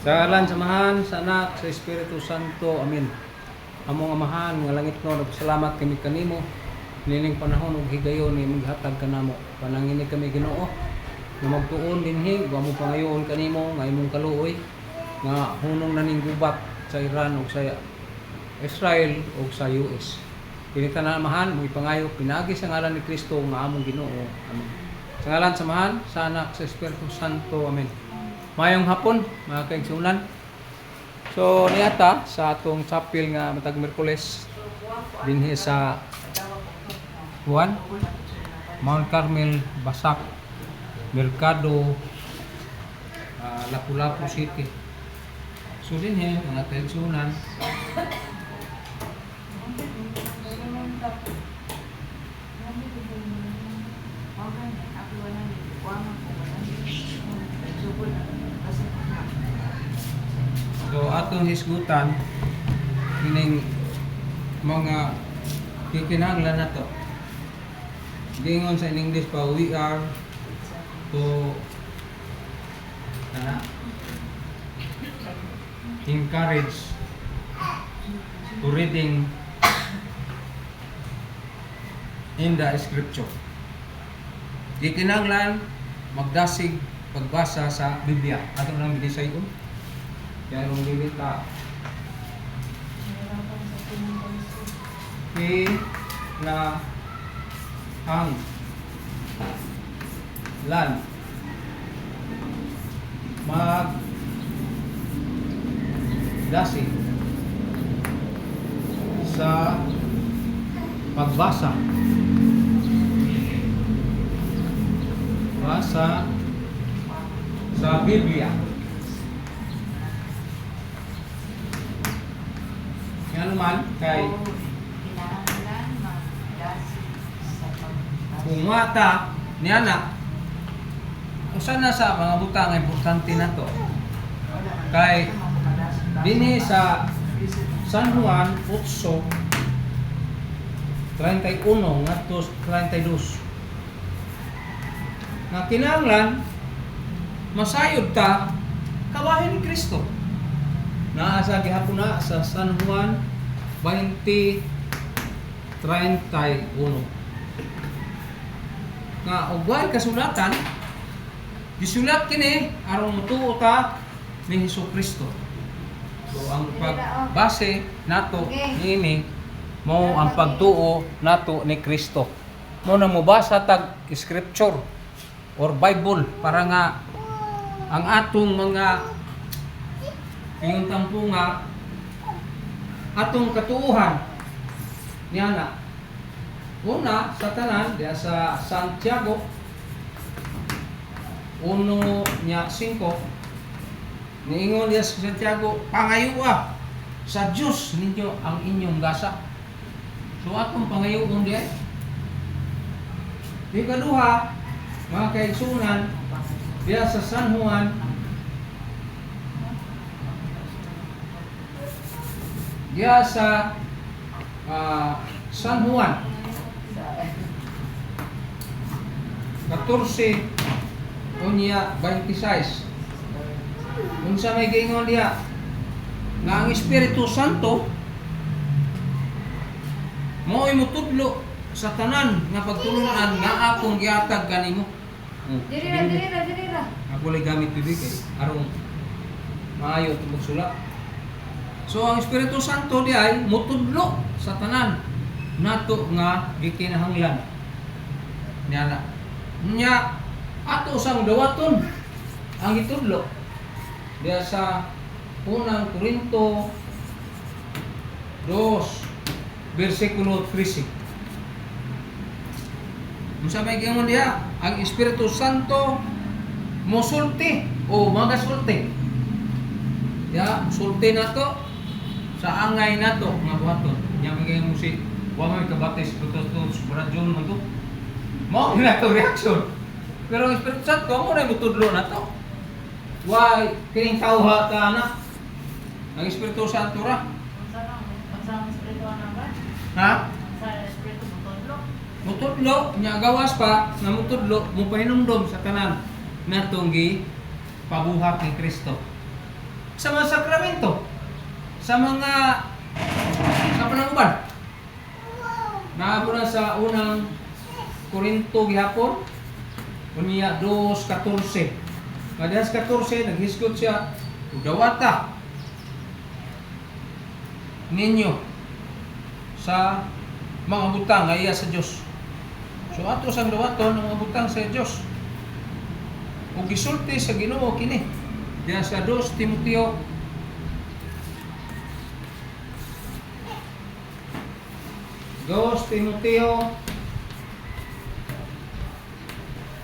Sa ngalan samahan sa anak sa Espiritu Santo. Amen. Among amahan nga langit no, nagpasalamat kami kanimo. Nining panahon ug higayon ni maghatag kanamo. Panangini kami Ginoo nga magtuon dinhi wa mo pangayoon kanimo nga imong kaluoy nga hunong naning gubat sa Iran ug sa Israel ug sa US. Kini tanamahan mo ipangayo pinagi sa ngalan ni Kristo nga among Ginoo. Amen. Sa ngalan samahan sa anak sa Espiritu Santo. Amen. Mayong hapon mga kaigsunan. So niata sa atong chapel nga matag Miyerkules dinhi sa Juan Mount Carmel, Basak, Mercado, Lapu-Lapu City. So dinhi mga kaigsunan. So atong hisgutan ining mga kikinahanglan nato. Gingon sa English pa, we are to encourage to reading in the scripture. Kikinahanglan magdasig pagbasa sa Biblia. Ato nang gisayon. Kaya nung limita na ang lan mag dasig sa pagbasa sa Biblia. Yan naman kay bungata niya na usa na sa mga butang importante na to kay dinhi sa San Juan 8:31 ngadto 32 nga kinahanglan masayod ta kabahin ni Kristo. Naa sa gihapon na sa San Juan 20:31 nga ugway kasulatan gisulat kini aron motuo ta ni Hesukristo. So ang pagbase nato niini mao ang pagtuo nato ni Kristo. Mo na mobasa tag scripture or Bible para nga ang atong mga yung tampo nga atong katuuhan niya na una sa tanan diya sa Santiago 1:5 niingon diya sa Santiago pangayuwa sa Dios ninyo ang inyong gasa. So atong pangayuon diya. Ikaduha mga kaigsunan diya sa San Juan diya sa San Juan 14:26 unsa may giingon diha nga ang Espiritu Santo mao'y mutudlo sa tanan nga pagtulunan nga akong gihatag kanimo. Dira. Ako lay gamit bibi kay aron maayo tong magsulat. So ang Espiritu Santo di ay mutudlo sa tanan nato nga gikinahanglan. Nya ato sang dawaton ang itudlo diya sa unang Korinto 2:13. Unsa may gingon diha? Ang Espiritu Santo mosulti o magasulti. Ya, sulti nato sa angay nato nga buhaton. Nya may gingon si wa may kabatis tutos subradyon man to. Mao na to reaction. Pero ang Espiritu Santo mo na mutudlo nato. Why kining tawha ta na? Ang Espiritu Santo ra. Ang Espiritu ba? Ha? Sa Espiritu Mutudlo nya gawas pa nga mutudlo mo pahinumdom sa tanan natong gi pabuhat ni Kristo. Sa mga sakramento, sa pananguban. Naabo na sa unang Korinto gihapon, unya 2:14. Kadahas 14 naghisgot siya, "Dawata ninyo sa mga butang nga iya sa Dios." So ato sang dawaton ang mga butang sa Dios. Ug gisulti sa Ginoo kini. Diya sa 2 Timoteo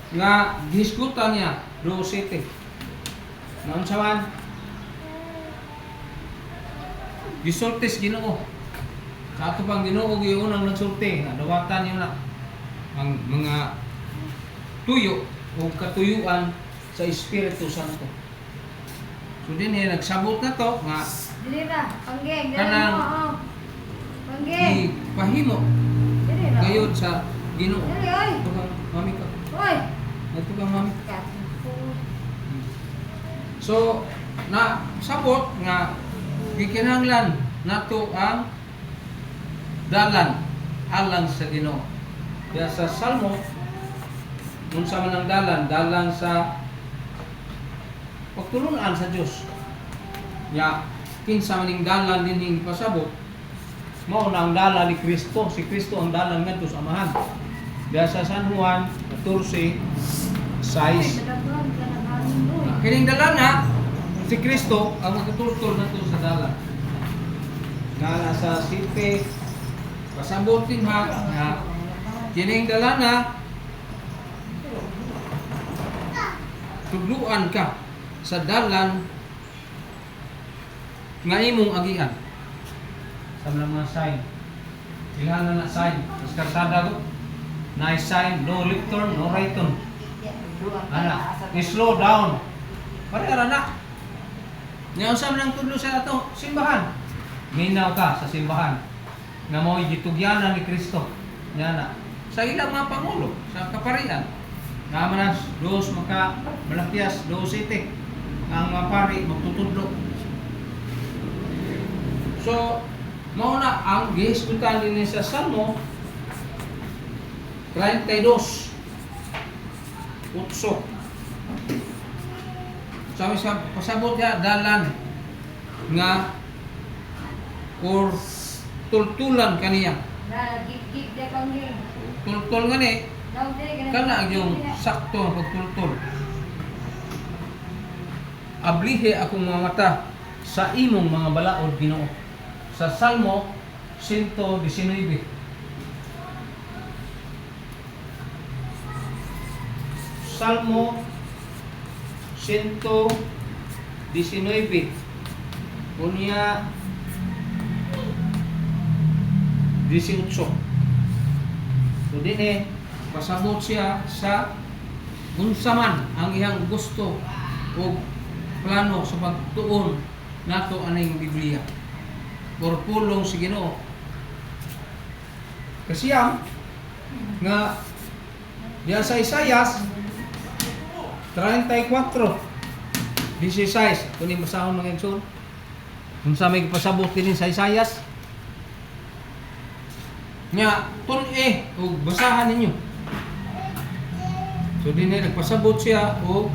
nga gihisgutan niya 2:7. Noon sa man gisultis Ginoo. Sa ato pang Ginoo gyud unang nagsulti nga dawatan niyo na ang mga tuyo o katuyuan sa Espiritu Santo. So din nagsabot na to nga Dili na, panggeng, dili Kanang- mo, oh. Panggeng. ipahimo Dili na. gayud sa Ginoo. Dili, oy. Ito kang mami ka. Oy. Ito kang mami. Katpo. So, na sabot nga gikinahanglan nato ang dalan alang sa Ginoo. Kaya sa Salmo unsa man ang dalan sa pagtulungan sa Dios. Ya, kinsa man ning dalan dinhing pasabot, mao na ang dalan ni Kristo. Si Kristo ang dalan ngadto sa Amahan. Kaya sa San Juan 14:6. Kining dalan na si Kristo ang magtutultol nato sa dalan. Nga nasa sipe pasabot din ha nga kining dalan na tugluan ka sa dalan nga imong agihan. Sa mga sign. Ilan na sign. Mas karsada ko. Nice sign, no left turn, no right turn. Ana, slow down. Para na. Nga usab nang tudlo sa ato simbahan. Minaw ka sa simbahan. Nga mo'y gitugyanan ni Kristo. Nya na. Sa ilang mga pangulo, sa kaparian. Nga manas, dos maka malakyas, 2:7. Ang mga pari magtutudlo. So, mao na ang gihisgutan din sa Salmo 32:8. Sabi sa pasabot ya dalan nga or tultulan kaniya. Na, gig de panggeng. Tultol nga ni Daw, dili, ganun. kana yung sakto ang pagtultol. Ablihe akong mga mata sa imong mga balaod, Ginoo. Sa Salmo 119. Salmo 119. Unya 18. So din pasabot siya sa unsa man ang iyang gusto o plano sa pagtuon nato aning Biblia. Por pulong si Ginoo. Kasi nga diya sa Isaias 34:16 kung masahon mga igsoon kung sa may pasabot din sa Isaias nga tun-e o basahan ninyo. So din nagpasabot siya o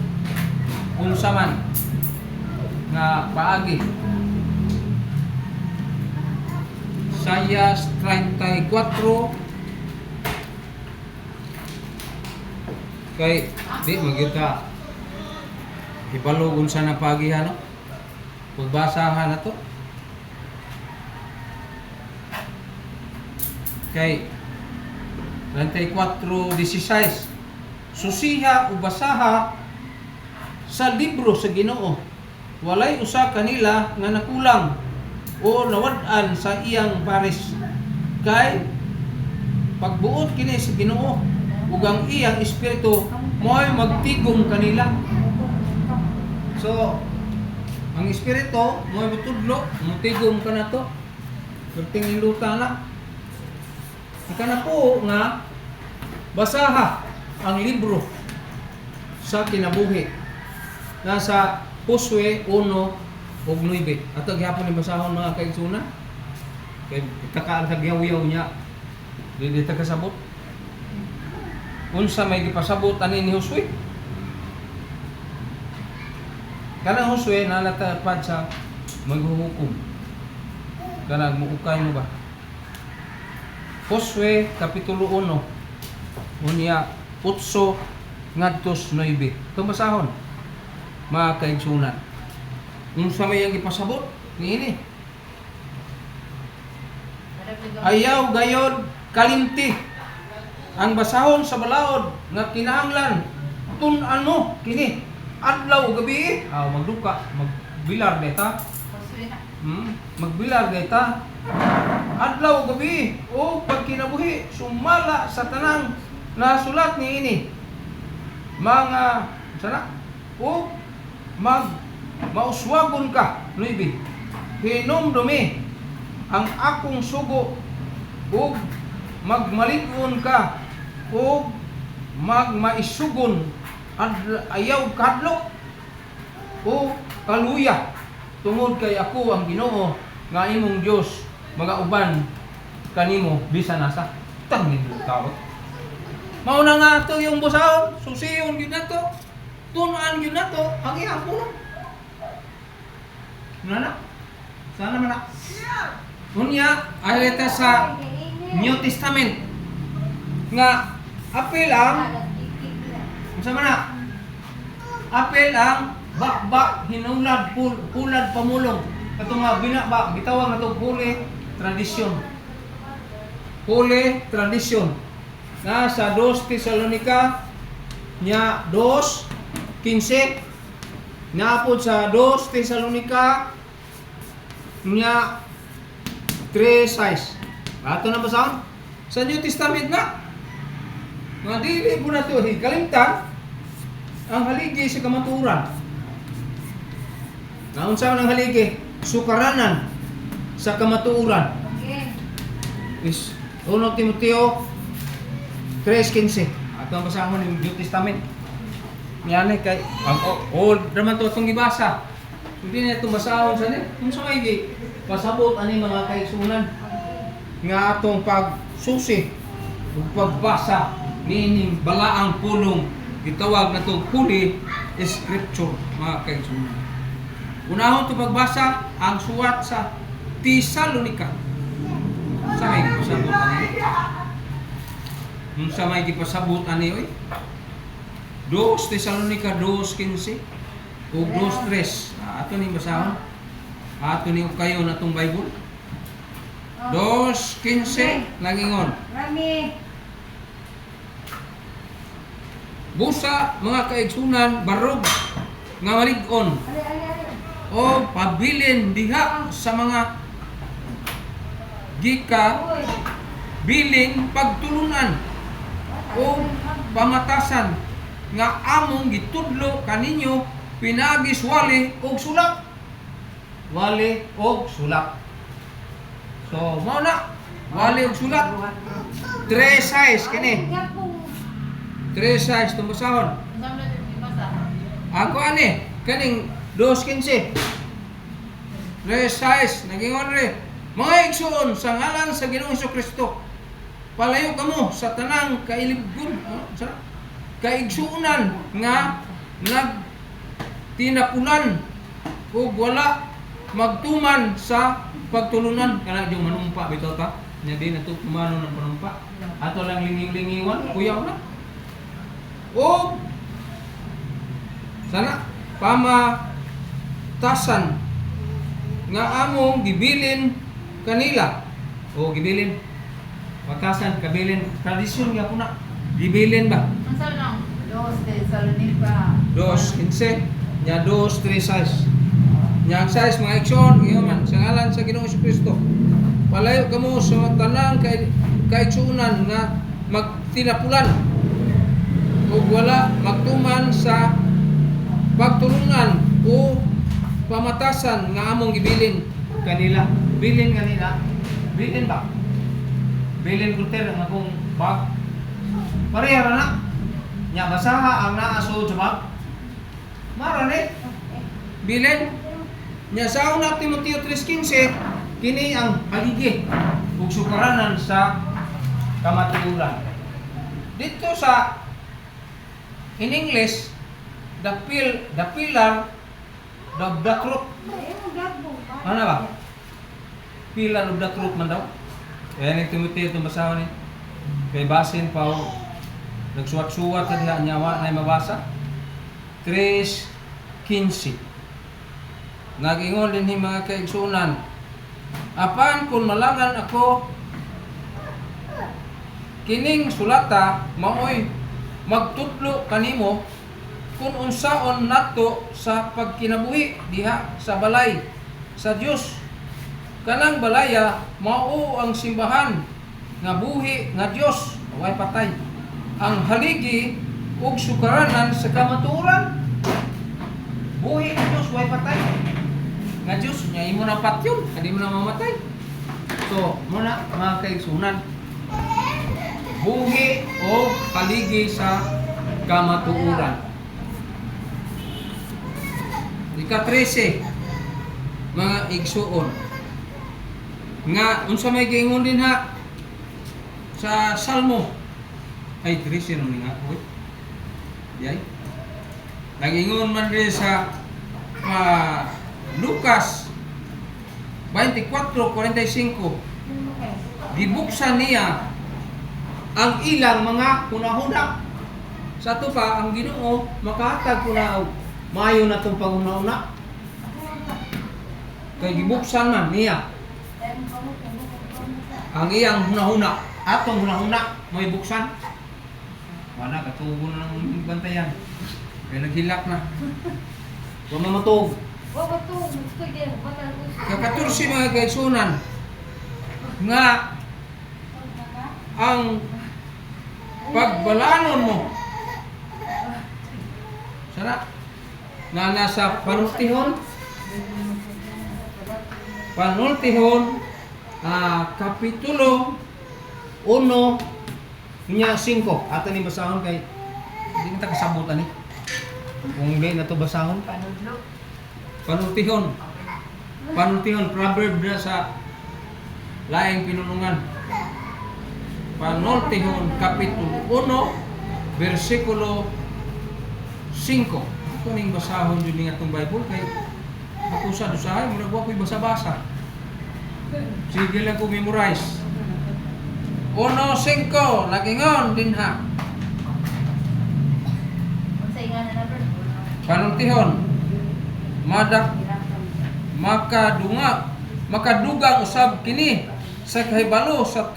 unsa man nga paagi. Isaias 34 kay di magyud ka ipalugon sa napagihan no pagbasahan na to kay 34:16 susiha o basaha sa libro sa Ginoo walay usa kanila nga nakulang o nawad-an sa iyang pares kay pagbuot kini sa Ginoo ug ang iyang espiritu mo'y magtigom kanila. So ang espiritu mo'y matudlo mutigom ka na to perting luta na kana po nga basaha ang libro sa kinabuhi nasa Josue 1 ug 9. Ato gihapon ni basahon mga kaigsunan. Kay takaan sa giyaw niya. Dili ta kasabot. Unsa may gipasabot ani ni Josue? Kanang Josue nalatapad sa maghuhukom. Kanang muukay mo ba? Josue kapitulo 1. Unya 8 ngadtos 9. Itong basahon. Mga kaigsunan. Unsa may ang ipasabot niini? Ayaw gayod kalimti ang basahon sa balaod nga kinahanglan tun-an mo kini adlaw ug gabi magduka magbilar deta magbilar deta adlaw ug gabi o pag kinabuhi sumala sa tanang nasulat niini mga sana o mauswagon ka nuibi hinomdumi ang akong sugo ug magmalig-on ka ug magmaisugon ayaw kadlok o kaluya tungod kay ako ang Ginoo nga imong Dios magauban kanimo bisan nasa tangin tao. Mao na nga ato yung busahon, susiyon gyud nato, tun-an gyud nato ang iyang puno. Nana? Sana man na. Unya ayata sa New Testament nga apel ang unsa man na? Apel ang bakbak hinulad pulad pamulong. Kato nga binaba gitawag nato holy tradition. Holy tradition. Na sa 2 Tesalonica nya 2:15 na po sa 2 Tesalonica nya 3:6. Ato na basahon sa New Testament na. Nga dili po na ito kalimtan ang haligi sa kamaturan. Naunsa ang haligi? Sukaranan sa kamaturan. Okay. Is 1 Timoteo 3:15. Ato ang basahon ng New Testament. Ngani kay ang old naman to itong gibasa. Hindi na ito basahon sa ni. Kung sa may pasabot ani mga kaigsunan nga atong pagsusi ug pagbasa nining balaang pulong gitawag na to Holy Scripture mga kaigsunan. Unahon to pagbasa ang suwat sa Tesalonica. Sa may pasabot ani. Sa may gipasabot ani oy. 2 Tesalonica 2:15 ug 2:3. Ato ni basahon. Ato ni kayo na tong Bible. 2:15 langingon. Rami. Busa mga kaigsunan barog nga malig-on o pabilin diha sa mga gika biling pagtulunan o pamatasan nga among gitudlo kaninyo pinagis wali og sulak. Wali og sulak. So, mao na. Wali og sulak. 3:6 kini. 3:6 itong basahon. Ako ani, kaning 2:15. 3:6 nagingon re. Mga igsoon sa ngalan sa Ginoong Kristo. Palayo kamo sa tanang kailibgon, sa kaigsuunan nga nagtinapulan ug wala magtuman sa pagtulunan kana yung manumpa bitaw ta nya di nato kumano ng manumpa ato lang linging-lingingon kuyaw na o sana pamatasan nga among gibilin kanila o gibilin patasan kabilin tradisyon nga kuna gibilin ba Ang saan lang? 2 Tesalonica. 2:15 nya 2:3 nya 6 mga aksyon man sa ngalan sa Ginoong Kristo palayo kamo sa tanang kaigsuunan nga magtinapulan ug wala magtuman sa pagtulungan o pamatasan nga among gibilin kanila bilin kanila bilin ba bilin kulter nga akong bag pareha na nya basaha ang naasod sa bag Marane. Bilen nya sa una Timoteo 3:15 kini ang haligi ug sukaranan sa kamatuoran. Dito sa in English the pillar of the truth. Ano ba? Pillar of the truth man daw. Kaya ni Timoteo itong basahan ni. Kay basin pa o nagsuwat-suwat na diha nyawa na mabasa. 3:15. Nagingon din ni mga kaigsunan. Apan kung malangan ako kining sulata maoy magtutlo kanimo kung unsaon nato sa pagkinabuhi diha sa balay sa Dios. Kanang balaya mao ang simbahan nga buhi nga Dios way patay. Ang haligi ug sukaranan sa kamatuoran. Buhi nga Dios way patay. Nga Dios nya imo na patyon, hindi mo na mamatay. So, muna mga kaigsunan. Buhi o haligi sa kamatuoran. Ika-13 mga igsuon nga unsa may giingon din ha sa Salmo ay 13 no nga oy yay nagingon man din sa Lucas 24:45 gibuksan niya ang ilang mga hunahuna sa ato pa ang Ginoo makahatag kuna og maayo na itong panguna-una. Kaya gibuksan man niya. Ang iyang hunahuna. Atong hunahuna, may buksan. Wala, katubo na ng bantayan. Kaya naghilak na. Huwag na matug. Kakatursi mga kaigsunan. Nga ang pagbalanon mo. Sana na nasa panultihon kapitulo 1 nya 5 ato ni basahon kay hindi kita kasabutan ni kung hindi na to basahon panultihon proverb na sa laing pinulungan panultihon kapitulo 1 versikulo 5 kuning basahon yun nga itong Bible kay ako sa dusahay muna ko ako'y basa-basa sige lang ko memorize 1:5 nagingon din ha panultihon makadugang usab kini sa kahibalo sa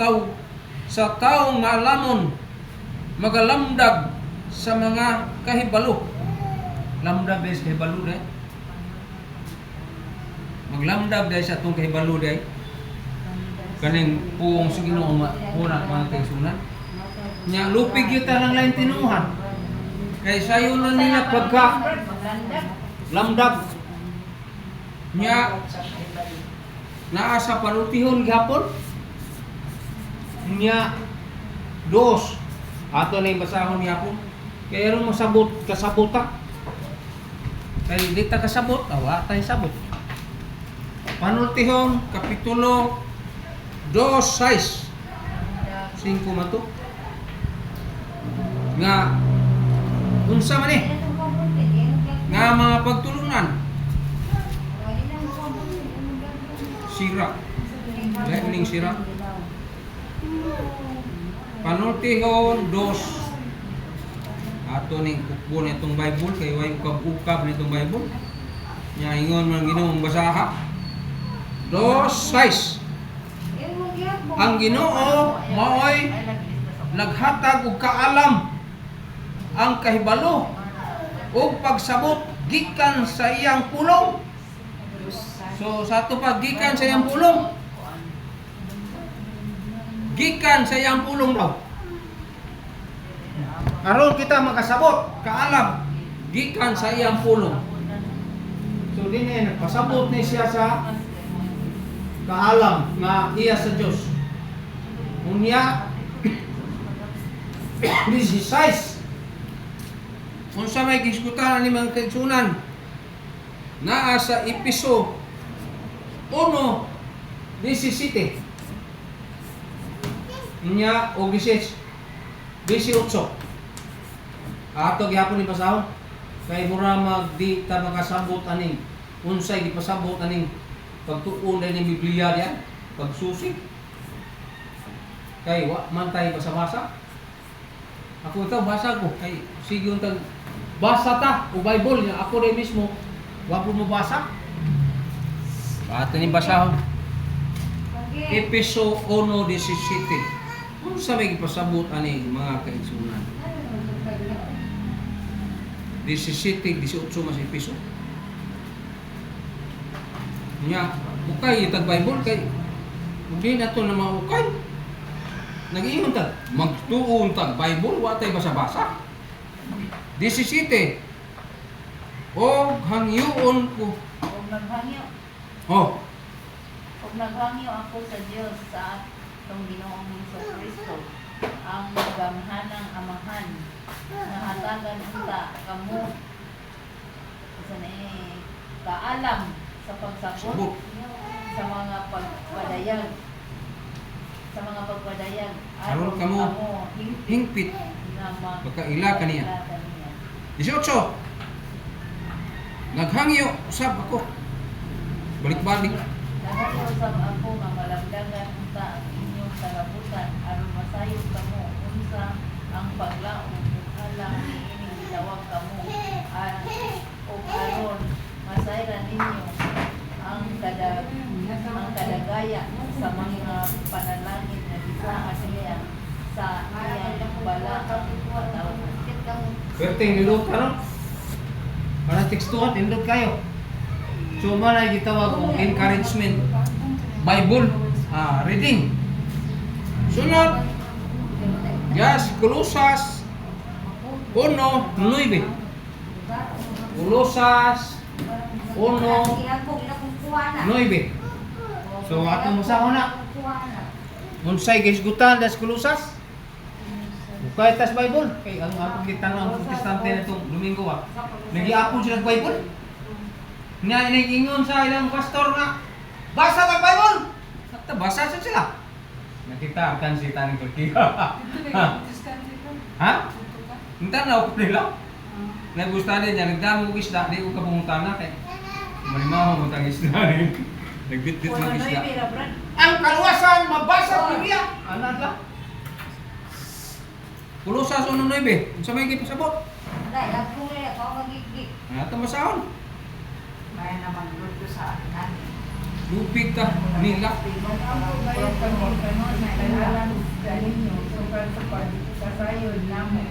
taong maalamon magalamdag sa mga kahibalo. Lamdag dahil sa kahibalo dahil. Maglamdag dahil sa itong kahibalo dahil. Kaning puong sa Ginoo una mga kaigsunan. Nya lupig yun lang lain tinuhan. Kaya sayo na nila pagka lamdag. Nya naa sa panultihon gihapon. Nya dos. Ato na yung basahon gihapon. Kaya rin masabot kasabuta. Kaya di ta kasabot, awa tayo sabot. Panultihon, kapitulo 2:6 5 man to. Nga unsa man nga mga pagtulungan sira. Learning sira. Panultihon 2 ato ning ukbo nitong Bible kay way ukab nitong Bible nya ingon man Ginoong basaha 2:6 ang Ginoo maoy naghatag og kaalam ang kahibalo ug pagsabot gikan sa iyang pulong. So sa ato pa gikan sa iyang pulong, gikan sa iyang pulong daw aron kita makasabot kaalam gikan sa iyang pulong. So dinhi nagpasabot ni siya sa kaalam nga iya sa Dios. Unya 16 unsa may gisgutan ni mga kaigsunan naa sa Epeso 1:17 nya o 18 ato gyapon ni basahon kay mura magdi ta makasabot aning unsay gipasabot aning pagtuon ni Biblia diyan pagsusi kay wa man tay basa-basa ako ikaw basa ko kay sige untag basa ta o Bible nga ako rin mismo wa po mo basa ato ni basahon Epeso 1:17 unsa may gipasabot ani mga kaigsunan 17-18 mas Epeso nya ukay itag Bible kay hindi na to na maukay nag-iyon tag magtuon tag Bible wa tay basa-basa 17 o hangyoon ko Huwag naghangyo. oh Huwag naghangyo ako sa Diyos sa atong Ginoong Kristo ang gamhanang amahan na hatagan unta kamo sa kaalam sa pagsabot sa mga pagpadayag Aron kamo hingpit na pagkaila kaniya 18 naghangyo usab ako balik-balik Nagano usab ako nga malagdagan unta ang inyong kalabutan aron masayod kamo unsa ang paglaom ug alang niining gitawag kamo ug aron masayran ninyo ang kadagaya sa mga panalangin na gisaa niya sa iyang bala katawhan. perting nilot ano para tekstuhan nindot kayo so malay gitawag og encouragement Bible reading sunod yes Kolosas 1:9 Kolosas 1:9 so atong masahon na unsay gisgutan das Kolosas ukay tas Bible kay ang atong gitanong ang protestante nitong Domingo nagiapon sila og Bible nya ingon sa ilang pastor nga basa ang Bible sakta basa sa sila nakita kan si Taning Turkiya ha hinta na ako nila nagustuhan din niya nagdamo og isda di ko kabungutana kay manimaw mo tang isda nagbitbit mag isda ang kaluwasan mabasa ang Biblia ana la Kolosas 1:9 unsa may gipasabot ato masahon Kaya naman luto sa atin. lupig ka nila Sasayod namo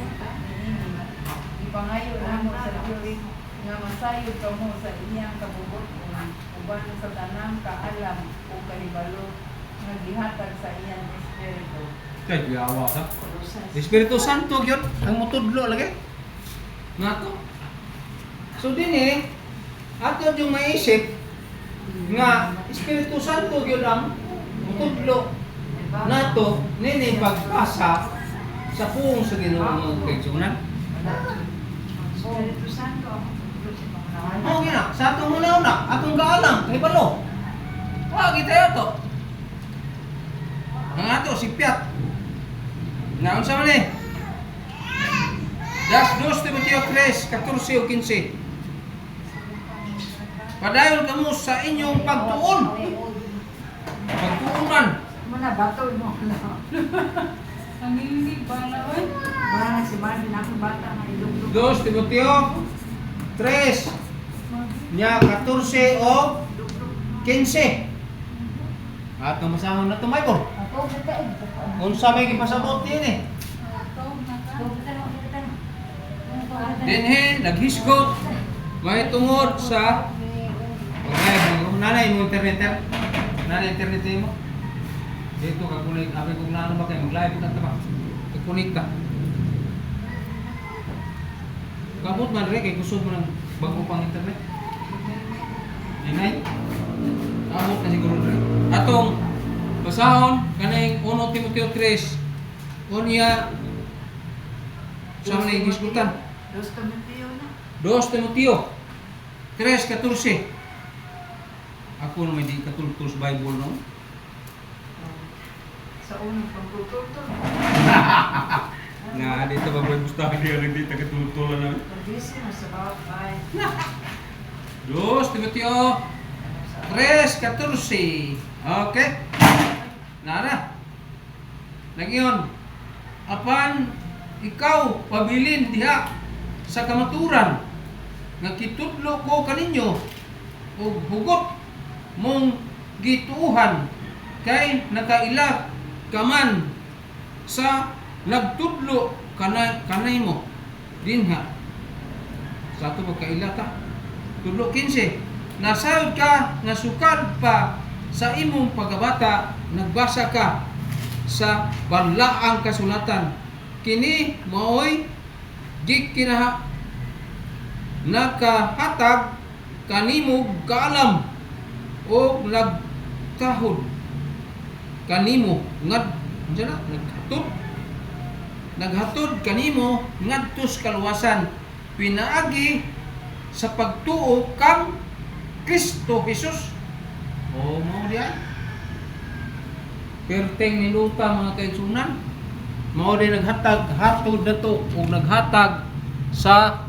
ipangayo namo sa Diyos nga masayod kamo sa iyang kabubuton uban sa tanang kaalam o kalibalo nga gihatag sa iyang espiritu. kay giawa ka Espiritu Santo gyud ang mutudlo lagi nato so dinhi ato yung maisip nga Espiritu Santo gyud ang mutudlo nato nini pagpasa sa puong sa Ginoo ng kaigsunan. Espiritu Santo Mao gina sa atong una-una atong gaalam kay balo. Wa kita to. Ang ato si Piat. Na unsa man ni? Das 2 Timoteo 3:14 o 15. Padayon kamo sa inyong pagtuon. Pagtuonan. Muna batoy mo na. Ang hindi ba na oy? Wala na si Marvin ako bata na ilugdog. 2 Timoteo 3 nya 14 o 15. At masahon na tumaybor. Ako bitaid. Unsa may gipasabot dinhi? Dinhi naghisgot may tungod sa nanay mo internet mo. Dito ka kunik abi kung naano ba kay mag-live ka ba? Kunik ka. Kabot man re kay gusto mo ng bago pang internet. Inay. Kabot na siguro re. Atong basahon kanang 1 Timoteo 3 unya sa mga gisgutan Dos Timoteo na. 2 Timoteo 3:14. Ako naman di katultul sa Bible, no? Sa unang pagtutultol. Nga, dito ba may pustahan niya rin dito katultulan na. Pag-busy na sa bagay. 2 Timoteo 3:14. Okay. Nara. Nagyon. Apan ikaw pabilin diha sa kamaturan nga kitudlo ko kaninyo ug hugot mong gituuhan kay nakailag ka man sa nagtudlo kanay mo dinha sa ato pagkaila ta tudlo 15 nasayod ka nga sukad pa sa imong pagabata nagbasa ka sa banlaang kasulatan kini maoy gikinaha nakahatag kanimo kaalam o nagtahod kanimo naghatod kanimo ngadto sa kaluwasan pinaagi sa pagtuo kang Kristo Jesus. O mo diyan. Perteng niluta mga kaigsunan. Mao din hatod nato o naghatag sa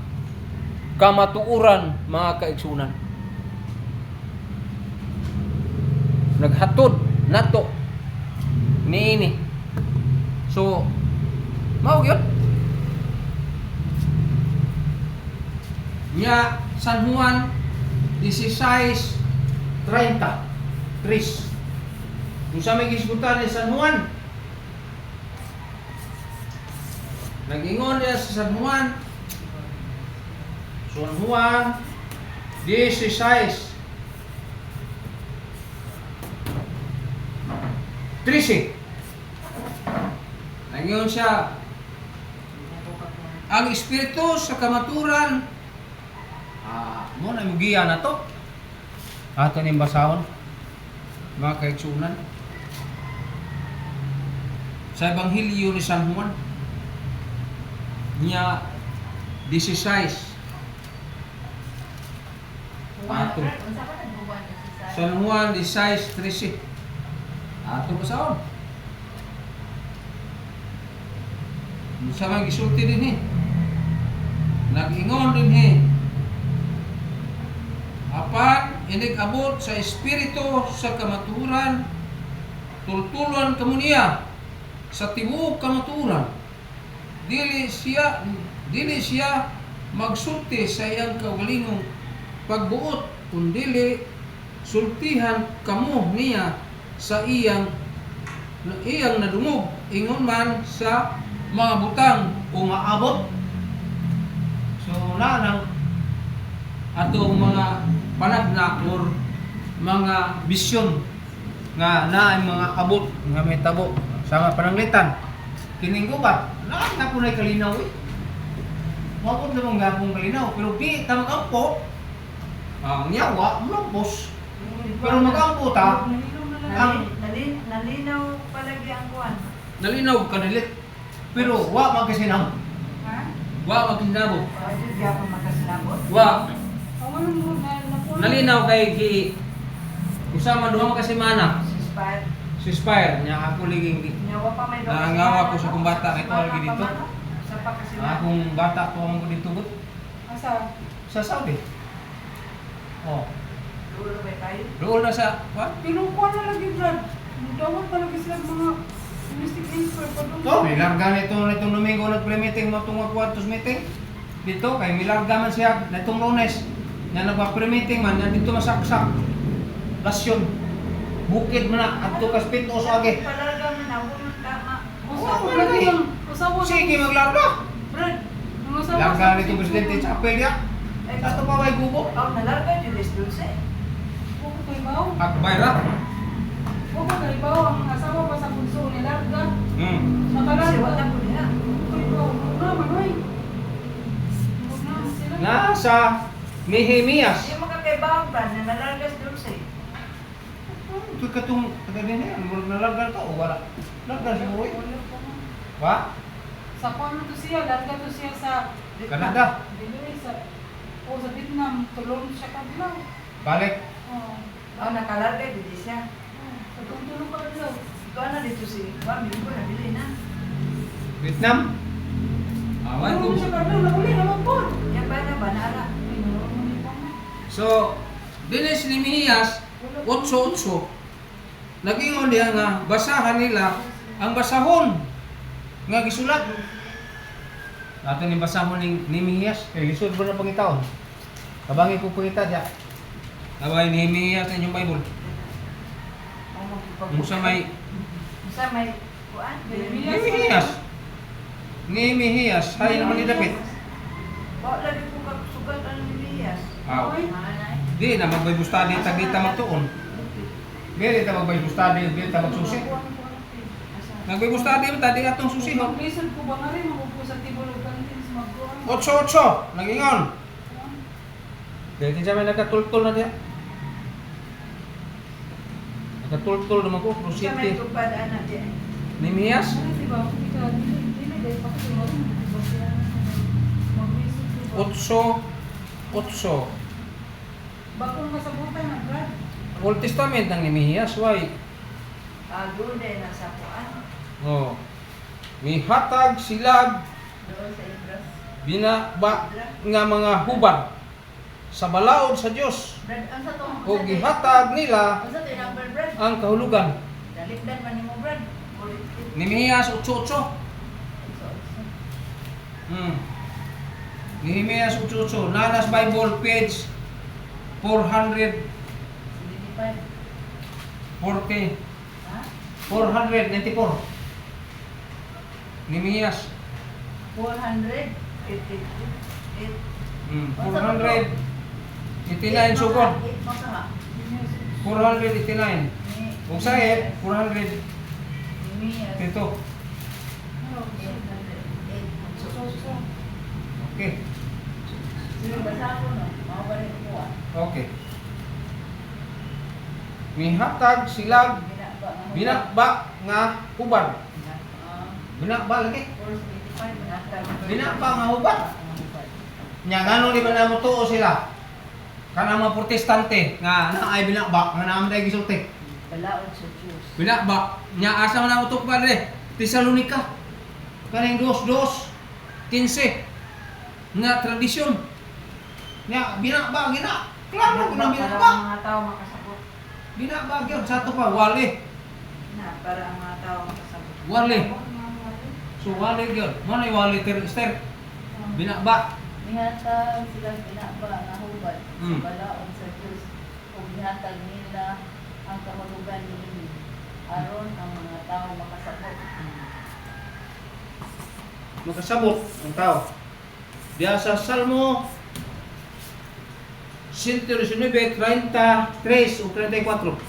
kamatuoran mga kaigsunan. Naghatod nato niini. So mao gyud. Nya San Juan 16:30. Kung sa may gisgutan ni San Juan, nag-ingon niya sa San Juan 16:13. Nag-ingon siya, ang Espiritu sa kamaturan, mo na mugiya na to. Ato ning basahon, mga kaigsunan. Sa Ebanghelyo ni San Juan, niya 16. Ato. San Juan 16:13. Ato basahon. Sa mga gisulti din nag-ingon din apan inig-abot sa Espiritu sa kamaturan tultulan kamo niya sa tibuok kamaturan dili siya magsulti sa iyang kaugalingong pagbuot kundi sultihan kamo niya sa iyang nadungog ingon man sa mga butang o maabot. So nang atong mga panagna or mga bisyon nga naay mga abot nga may tabo sa mga pananglitan kining gubat na po na kalinaw mabot namang gapong kalinaw pero di ta magampo ang yawa mampos pero magampo ta ang Nalinaw palagi ang kuwan. nalinaw kanilit pero wa magkasinam Ha? wa magkasinabo Pwede di ako makasinabot. wa Ano mo na nalinaw kay usama duha ka semana Si Spire. si Spire nya ako liging Nyawa pa may nangawa ko sa kong bata ito lagi dito. Sa pagkasinabot. Akong bata ko ang ko dito but asa? sa Saudi. Oh, Dulo ba tayo? doon na sa what? Kinukuha na lagi, Brad. Dawat talaga sila mga domestic expert pa doon. To, may larga nitong Domingo nag-pre-meeting mo itong kwartos meeting. Dito kay may larga man siya nitong Lunes. Nga nagpa-pre-meeting man nga dito masaksak. Lasyon. Bukid man na adto ka Pitos age. Palaga man ako ng tama. Usabo Oh, lagi lagi. lang. Usabo na. Sige maglarga. Brad, ang usabo Larga sa nitong presidente Mexico. Chapel ya. Sa to pa way gubo. Oh, nalarga Julius Dulce. Huwag ko kaibaw. At bayra. Huwag ko kaibaw. Ang asawa pa sa bunso ni Larga. Hmm. Makalarga. Kasi wala ko niya. Kaibaw. Huwag na, Manoy. Huwag na sila. Nasa Nehemias. Hindi makakaibahan pa na nalarga si Dulce. Ito katong kagabi na yan, nalarga ka o wala? Larga siguro eh. Wala pa nga. Wa? Sa kung ano to siya, larga to siya sa Canada. Dili sa sa Vietnam, tulong siya kadlaw. Balik. Oh. Oh, nakalarga, hindi siya. Sa tulong kadlaw. Ito na dito si Mami, ko nabili na. Vietnam. Awan ko. Tulong siya kadlaw, nauli naman po. Yan ba na, banara? So, dinis ni Mihiyas, 8-8. Naging diya nga, basahan nila ang basahon nga gisulat. Ato ni basahon ni Mihiyas, kay gisud ba na pangitaon? Kabangi ko pangita diya. Away ni Mihiyas sa inyong Bible. Kung sa may Sa may, kuan? ni Mihiyas. Ni Mihiyas, hay naman ni David. Bawa lagi ko kasugat ang Elias. Aw. Manay. Di na magbay bustadi tag dita magtuon. Dili ta magbay bustadi dita magsusi. Nagbay bustadi man tadi atong susi no. Mag-listen ko ba nga rin, magupo sa tibulog kantin sa magkuhan. 8-8 nagingon. Dahil siya may nakatultol na diya. Nakatultol naman ko, Sa may prosite. tupad, anak niya. Ni Mihiyas? Ano, diba? Ikaw, dili, dahil pa kasi maroon. Diba siya, mag-listen ko ba? 8-8. Bakong kasabutan na, Brad. Old Testament ang ni Mihiyas, why? Doon din, nasa kuan. Oh. Mihatag silag Doon sa Ibras. binaba nga mga hubad sa balaod sa Dios. Brad, ang sa to? O gihatag nila Ang sa to, number Brad. ang kahulugan. Dalikdan man ni mo Brad. Ni Mihiyas 8-8. Nehemias 8:8, Nanas Bible page 440, 75. Ha? 494. Nehemias 400. 489 sugod. 489. Kung sa 400 ito. Okay. Okay. Mihatag silag binakba nga hubad. Binakba lagi. Binakba nga hubad. Nya ngano di ba na mo tuo sila? Kana mga protestante nga naay binakba nga naam day gisulti. Balaod sa Diyos. Binakba nya asa man na utok padre? Tesalonika. Kaning 2:15 nga tradisyon. Nya binakba gina. Klaro ko na Para binakba. ang mga tao makasabot. Binakba gyud sa to pa wali. Na, para ang mga tao makasabot. Wali. So wali gyud. Manay wali ter binakba. Nihatag silang binaba nga hubad Mm. sa balaod sa Diyos ug nihatag nila ang kahulugan niini aron ang mga tao makasabot. Makasabot ang tao. Diya sa Salmo 119, 33 o 34.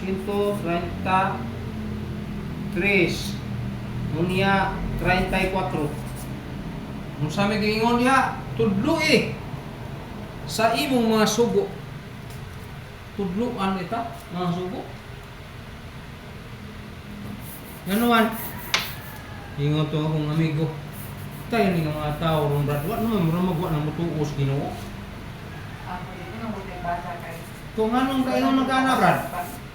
133 unya 34. Kung sa may gingon diha, tudlo sa imong mga sugo. Tudloan ita, mga sugo. Ganuan. Ingon to akong amigo. Tayo ni nga mga tao ron brad. Wa naman mura magwa ng mutuos Ginoo. Ako dito nang may basa kay. Kung anong kayo nagana brad.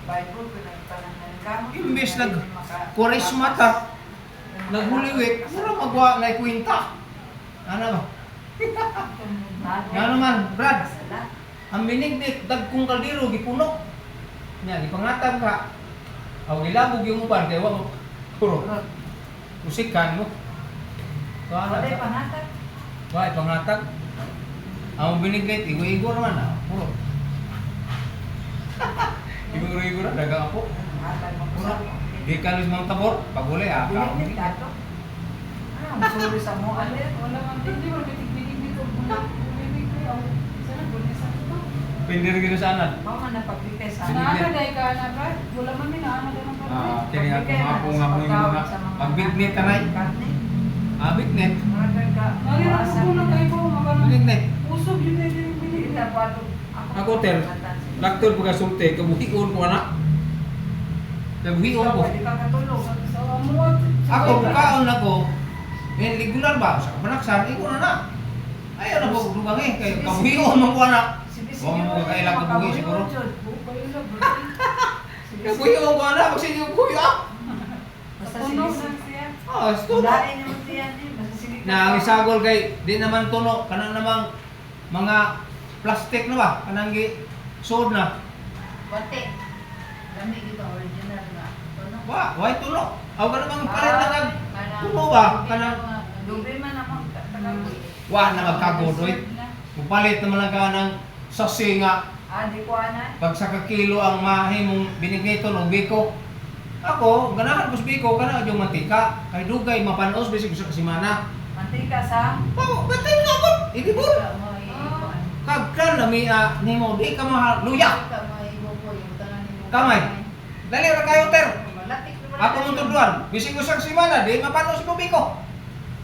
Bible pinagpanangan ka. Imbes Kurisma ta naghuliwik, mura magwa na kwenta. Ano ba? Nga naman, Brad. Ang binignit dagkong kaldero gipuno. Nya gipangatag ka. Aw gilabog yung uban kay wa mo puro. Musikan mo. So ano? Wala pangatag. Wa ipangatag. Ang binignit igo-igo naman ah. Puro. Igo-igo na dagang ako. Pangatag mo Puro. sa. Di kalis mga tabor, paguli ah. Binigit ato. Ano, sorry sa mo. Wala man din, di ba bitig-bitig ko muna. Bitig ko yaw. Sana bulis sa ito. Pindir gino sa anan. Mao man napagbigay sa Sige. Naana dahil ka na, Brad. Wala man din, naana din ang Ah, pagkain. kini nga kung nga mo yung mga pagbignit tanay. Ah, bignet. Narinig ko na kayo po, mga Bignet. usog yun na yung binig. Ako ter. Doktor pagkasulti, kabuhion ko anak. Kabuhion ko. Sa amuat. Ako bukaon ako. regular ba? Sa kapanaksan, ikaw na. Ayaw na po dugang eh. Kaya kabuhiyon mo ko na. Huwag mo ka kailang kabuhi siguro. Kabuhiyon ko na. Magsigil ko ah. Basta sinisan siya. Ah, stuno. Dahil naman siya din. Basta sinisan. Na ang isagol kay di naman tuno. Kanang namang mga plastic na ba? Kanang sold na. Bate. Lami dito original nga. Tuno. Why tuno? Aw ka namang palit na kag Kanang- tuno ba? Kanang Dobre man naman katagaw. wa na magkagodoy. Mupalit naman lang ka ng sasi nga. Ah, di ko ana. Pag sa kakilo ang mahimong binigay ito ng biko. Ako, ganahan ko sa biko, kana yung mantika. Kay dugay, mapanos, bisig sa kasimana. Mantika sa. Oh, batay na ako! Idibol! Ika mo i-iwan. Kagkan na mi, ni mo, di ka mahal. Luya! Ika mo i-iwan yung tangan ni mo. Kamay. Dali ra kayo, ter. Malatik naman. Ako mong tuduan. Bisig ko sa kasimana, di mapanos ko biko.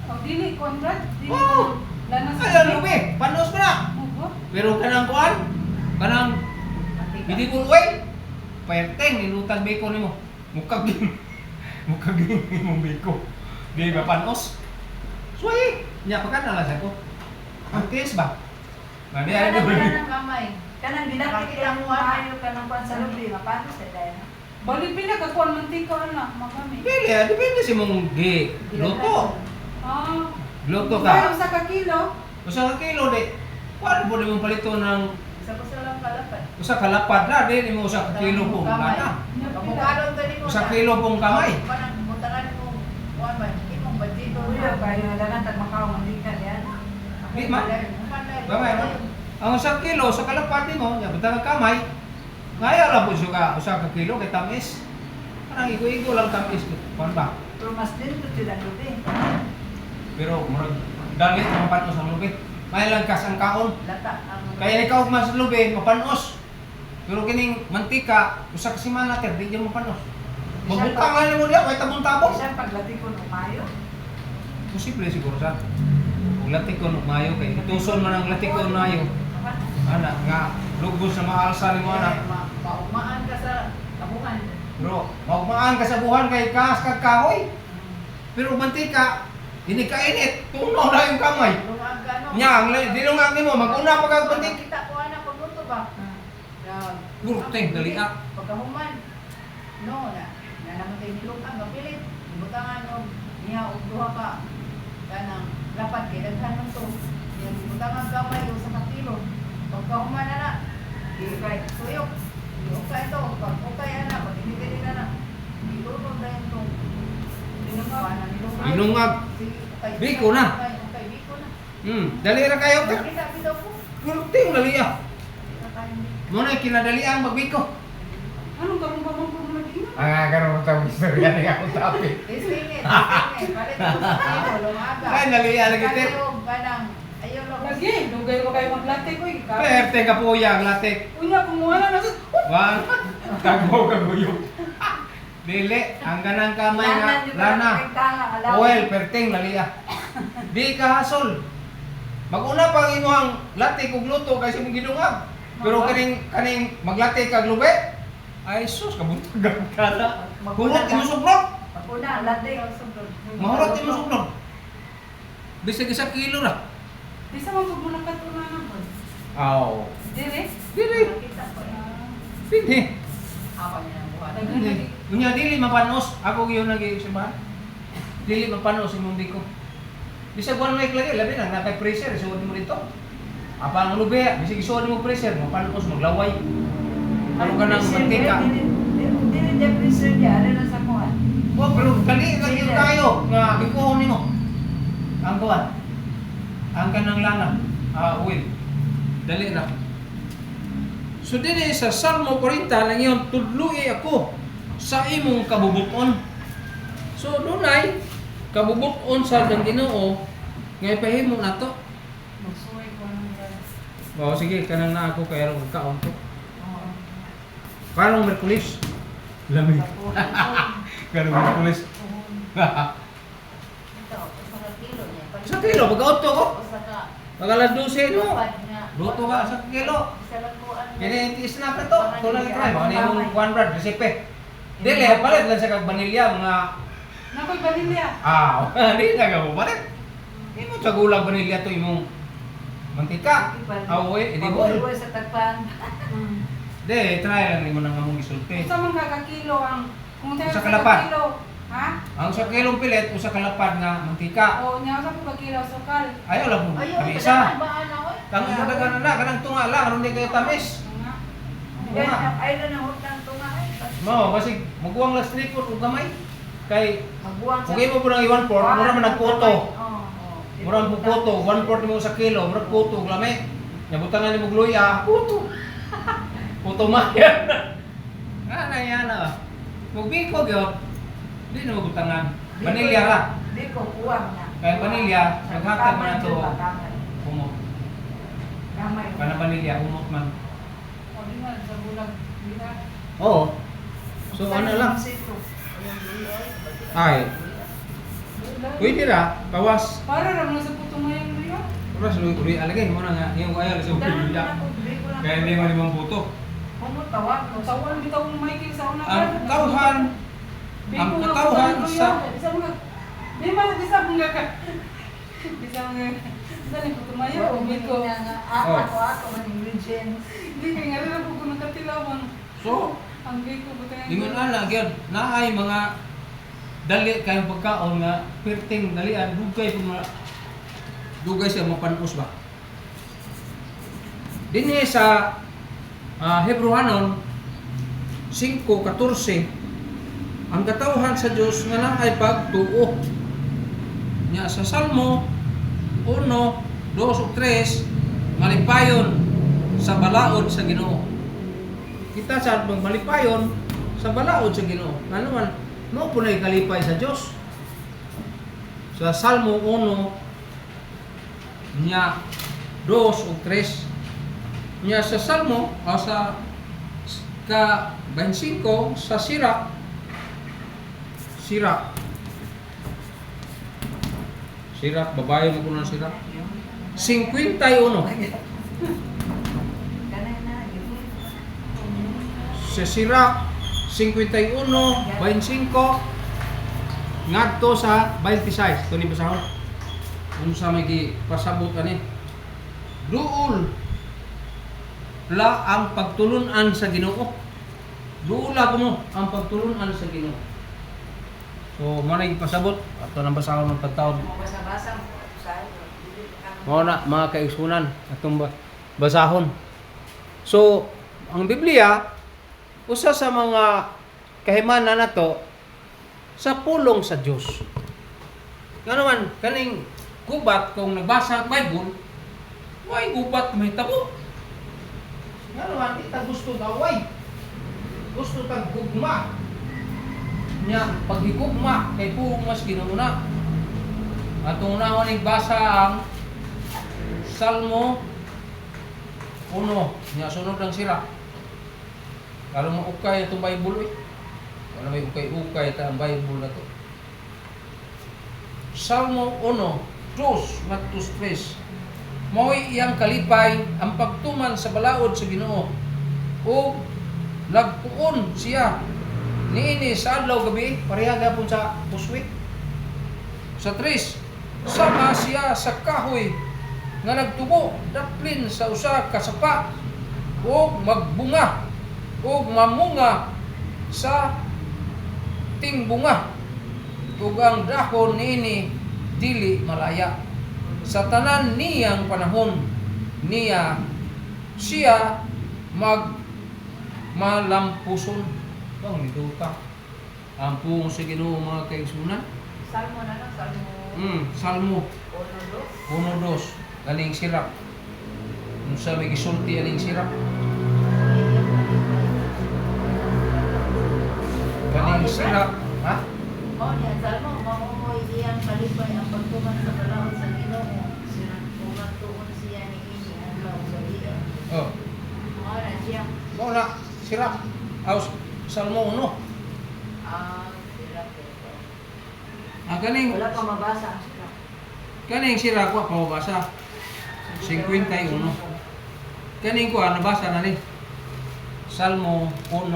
Oh, dili, Conrad. Dili Oh! ko lanas Ayan, lubi. Panos mo na. Opo. Pero kanang kuan, kanang idibol, uy. Perteng, inutan biko ni mo. Mukagin. Mukagin mong biko. Di ba panos? Suway! Nya pa ka nalasay ko. Ang tiis ba? Mali ay Kanang ko. wala ng kamay. Kanang dinakit ang maayo ka ng kwan sa lubi. Mapanos na dahil. Bali pinagakuan mantika na, magami. Pili, depende si mong gi. Luto. Ah. Luto Pero ka. sa kakilo, Usa ka kilo di. Kuan mo di mong palito ng Isa lang kalapad. usa ka lapad na di mo usa ka kilo pong lana. Kamukalon ka ni mo. Usa kilo pong kamay. Parang butangan mo. Kuan ba? Hindi mo badito. Uyo, kaya na lang tag makaw mantika yan. Di man. Kamay no. Ang usa kilo sa kalapad nimo, nya butang ka kamay. Ngaya lang po siya usa ka kilo kay tamis. Parang igo-igo lang tamis. Kuan ba? Pero mas din ito sila lubi. Pero murag dalit ang panos ang lubi. May lang kas ang kaon. Lata ang Kaya ikaw mas lubi mapanos. Pero kining mantika usa ka semana ter di mo mapanos. Mabutang lang mo diya kay tabong-tabong. Siya paglati ko ng mayo. Posible siguro sa. Kung latikon ug mayo kay ituson man ang latikon mayo. Ana nga lugos na maalsa ni mo ana. Maumaan ka sa tabuhan. Bro, magmaan ka sa buhan kay kas kag kahoy. Pero mantika ini kainit, tunaw na yung kamay. Lumag ka no. Nya, ang dilungag nimo maguna pa kag mantika. Kita ko ana pagluto ba? Gurteng dali ah. Pagkahuman. No na. Na naman tayo nilutang mapilit. Butangan og niya og duha ka kanang lapat kay daghan man to. Yung butangan gamay o sa kakilo. Pagkahuman na na. Di kay tuyok. Di okay to. Pag okay ana, pag hindi din na. Di ko ko dayon to. Binungag. Biko na. Okay, biko na. Dali ra kayo. Kita bitaw ko. Gurteng dali ah. Mo na kinadalian magbiko. anong karong pa mong problema din? Karon ta istorya ni ako tapi. Isingit, isingit. Palit ko sa kilo, lumaga. Ay dalian lagi ter. Kayo, ganang. Ayaw lang. Lagi, dugay ko kayo maglate ko. Perte ka po yang latik. Unya, kumuha na na. Wan. Kago. Dili, ang ganang kamay nga lana. Oil perting lalia. Di ka hasol. Maguna pang imuhang latik ug luto kaysa mong gidungag. Pero kaning maglati kag lube. Ay sus kabuntag ka na. Hulot imo sublok. Paguna, lati. Mahulot imo sublok. Bisag 1 kilo ra. Di sa mga pagmulang katuna na po. Aw. Dire? Dili. Kita ko yan. Pindi. Apa niya ang buhat? Dili. Unya dili mapanos. Ako gyud nag-isimbahan. Dili mapanos imong biko. Bisag 1 week lagi labi na nakay pressure isuod mo dito. Apa ang lube, bisig isuod mo pressure, mapanos maglaway. Ano ka nang mantika? Dili niya pressure niya. Ano na sa kuhan? Oh, pero dali lagi tayo nga bikuhon nimo. Ang kuan. Ang kanang lana. Oil. Dali ra. So dinhi sa Salmo 40 lang yon tudloi ako sa imong kabubuton. So dunay kabubuton sa dang Ginoo nga ipahimo nato. Magsuway ko ng yan. Oh sige kanang na ako kay aron kaon to. Karong Merkulis. Lamig. Karong Merkulis. Ito, sa kilo niya. Sa kilo pag-auto ko. Sa ka. Pagalas 12 no. Lapad nga. Luto ka sa kilo. Sa lakuan. Kini snack na to. Tulang try mo ni mong 100 recipe. Dili palit lang sa kag vanilya mga Nakoy vanilya. Ah, di na ka mo balik. Imo sa gulang vanilya to imong mantika. Awe, edi mo. Pag-uwi sa tagpan. De, try lang nimo nang among isulti. Usa man kakakilo ang kung tayo Sa kalapad. kilo. Ha? Ang sa kilong pilit usa ka lapad nga mantika. O nya usa ko kakilo sukal. Ayaw lang mo. Ayaw, Kami kailangan isa. ba ano oy? Tang dagan na kanang tunga lang aron di kayo tamis. Nga. Tunga. Ay na na hutang tunga ay. Mo, basig magbuwang last tripod ug gamay. Kay Magbuwang sa. kung imo po nang 1/4, mura man nagpoto. Oo. Mura ang puto, 1/4 mo sa kilo, mura puto lami. Nya butangan nimo gluya, puto. Puto mayan. Ana yana. Mugbiko gyud. Di na mabutangan. Vanilya ra. Di ko kuwang na. Kaya vanilya, naghatag man ato. Kamay. Kumot. Kamay. Kana vanilya umot man. O di na sa bulag. Di na. Oo. So ano lang. Sito. Ay, pwede ra, bawas. Para ra mo sa putong mayan mo yun. Oras luwi alagay mo na nga yung kaya sa bilya. Kaya hindi man limang puto. Kumutawag mo. Tawal bitaw mo Michael sa una. Ang katawhan, ang katawhan sa Isa mga di man isa mga ka. Isa mga isa ni putong mayan o biko. Ako man ingredients. Di kay nga rin ako kung nakatilawan. So, Ang biko butang. ingon ana gyud naay mga dali kayong pagkaon nga perting dalian dugay pud dugay siya mapanus ba. Dinhi sa Hebrewanon 5:14 ang katawhan sa Dios nga naay pagtuo. Nya sa Salmo 1, 2 ug 3 malipayon sa balaod sa Ginoo. Kita sa malipayon sa balaod sa Ginoo. Ano man mo po na ikalipay sa Dios. Sa Salmo 1 nya 2 ug 3 nya sa Salmo sa ka 25 sa Sirak babae mo ko ng Sirak 51 sa Sirak 51, 25 ngadto sa 26 ito ni basahon kung sa may pasabot ani duol la ang pagtulunan sa Ginoo duula ko mo ang pagtulunan sa Ginoo. So mo na pasabot ato nang basahon ng pagtaod Basa-basa mo na mga kaigsunan atong basahon. So ang Biblia usa sa mga kahimanan nato sa pulong sa Dios. Nga naman kaning gubat kung nagbasa ang Bible, way gubat may tabo. Nga naman kita gusto gaway. Gusto tag gugma. Nya paghigugma kay purong mas ginuna. Atong unahon nagbasa ang Salmo 1, nya sunod ang sira. Kalau mo ukay itong Bible eh. Wala may ukay-ukay ita ang Bible na to. Salmo 1, 2, Matus 3. Mo'y iyang kalipay ang pagtuman sa balaod sa Ginoo. O nagpuon siya niini sa adlaw gabi pareha gapon sa puswit. Sa 3, sama siya sa kahoy nga nagtubo daplin sa usa ka sapa o magbunga o mamunga sa tingbunga ug ang dahon niini dili malaya sa tanan niyang panahon niya siya malampuson bang nito ka ang pung sa Ginoo mga kaigsunan. Salmo na lang, Salmo. Salmo 1, 1-2 galing sirap unsa may gisulti aning sirap galing sirap ha. Oh, niya, Salmo, mamumoy iyang kalipay ang pagtuman sa balaod sa Ginoo. Umatuon siya ni ini ang law sa iya. Oh Mga na siya. mo na sirap aus Salmo 1 Sila po. galing Wala pa mabasa ang sila. kaning sirap ko pamabasa 51 kaning ko nabasa na ni Salmo 1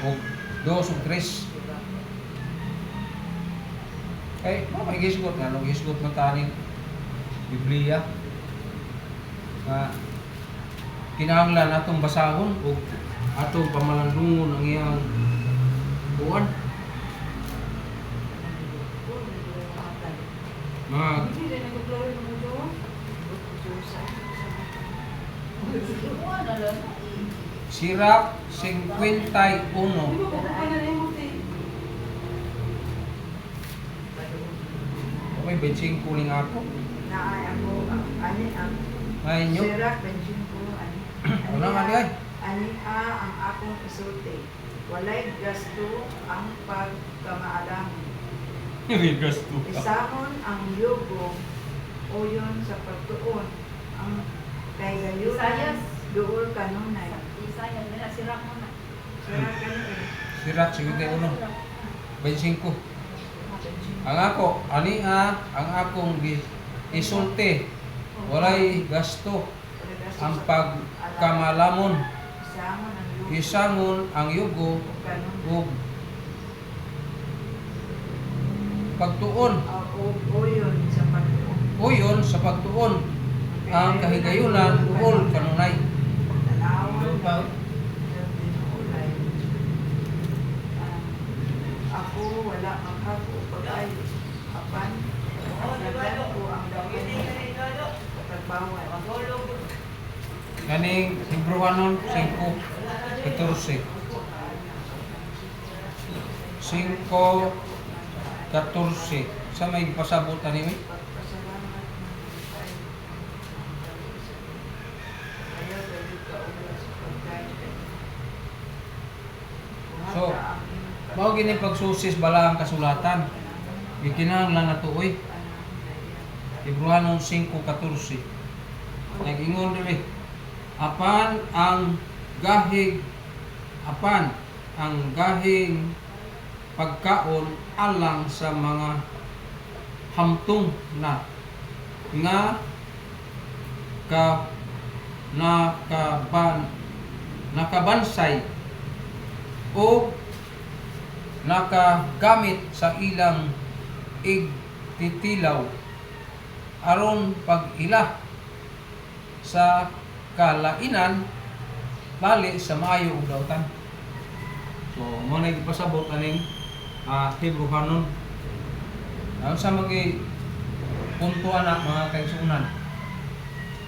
o 2 o 3 Kay magisgot nga no, gisgot man taning Biblia. Kinahanglan atong basahon o atong pamalandungon ang iyang buwan. Mga Hindi din nag-glory ng mundo. Kuha na lang. Sirach 51. Di ba kung pa na rin mo, te? Okay, benching kuling ako. Naay ako, ani ang Ngayon nyo. sirak, bensin ko, ani. Wala nga di ay. Ani ang akong isulti. Walay gasto ang pagkamaalam. May gasto ka. Isahon ang yugo o yun sa pagtuon. Ang kayayunan Isayas. duol kanunay. Isayas nila, sirak mo na. Sirak kanunay. Sirach 51. Benching ko. Ang ako, ang akong isulti. Walay gasto ang pagkamalamon. Isahon ang yugo Isangon ang yugo o kanunay. ug pagtuon. O yun sa pagtuon. Uyon sa pagtuon. Ang kahigayunan duol kanunay. Tanawan ulay. Ako wala makako pagay. Apan, nagan ko ang dapat pagbawal. Kaning Hebrewanon 5:14. 5:14. Sa may pasabot ani mi? Pagpasalamat mo ay ayaw dali ka ulas sa pagkain. So, mao gini pagsusis bala ang kasulatan. Gikinahanglan na tuoy. Hebrewanon 5:14. Nag-ingon diri. Apan ang gahing pagkaon alang sa mga hamtong na nga nakabansay o nakagamit sa ilang igtitilaw aron pag-ila sa kalainan bali sa maayo ug dautan. So mo na gipasabot aning Hebrewanon. Ang sa mga punto ana mga kaigsunan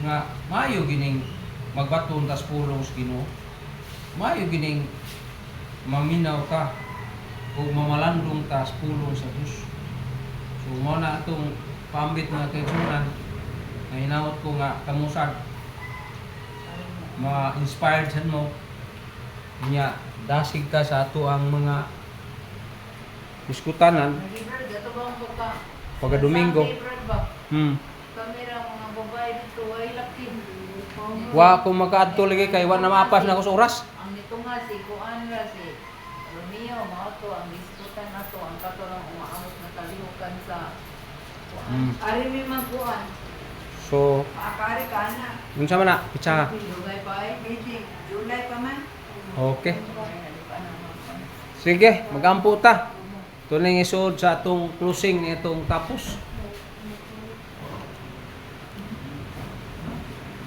nga maayo gining magbaton tas pulong sa Ginoo. Maayo gining maminaw ka ug mamalandong tas pulong sa Dios. So mo na atong pambit mga kaigsunan nga hinawot ko nga kamusad ma-inspired sa mo niya dasig ka sa ato ang mga diskutanan Nag-ibral, gato ba ang pagka Domingo. ba? Hmm. Kamera, mga babae dito, ay laki. Wa ko makaadto lagi kay wa na maapas na ko sa oras. Ang nito nga si Kuan ra si Romeo, mga to, ang diskutan na to, ang kato lang umaamot na talihukan sa Kuan. Ari may magkuan. So, Maakari ka na. unsa man na pitsa. Dugay pa eh. Meeting, July pa man. Okay. Ay, hindi pa naman. Sige, magampo ta. Tuning isod sa atong closing nitong tapos.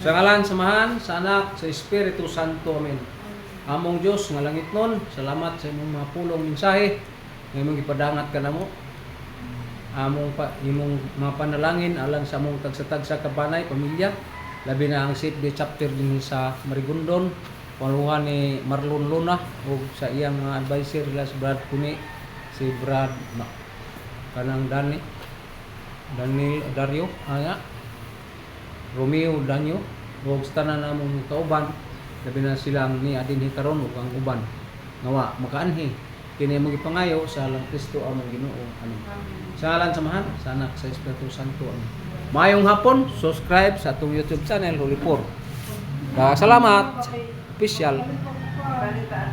Sa ngalan samahan sa Anak sa Espiritu Santo. Amen. Among Dios nga langitnon, salamat sa imong mga pulong mensahe nga imong gipadangat kanamo. Imong mga panalangin alang sa among tagsa-tagsa kabanay pamilya, labi na ang Save the Chapter din sa Marigondon, panuhan ni Marlon Luna o sa iyang mga advisor la si Brad Kuni, si Brad kanang Daniel Dario Romeo Danyo o sa tanan namong kauban, labi na silang ni adin hikaron ug ang uban ngawa makaanhi kini mo gipangayo sa alang Kristo among Ginoo. Amen. Sa ngalan samahan sa Anak sa Espiritu Santo. Amen. Mayong hapon, subscribe sa atong YouTube channel Holy Four. Salamat. Official. Balita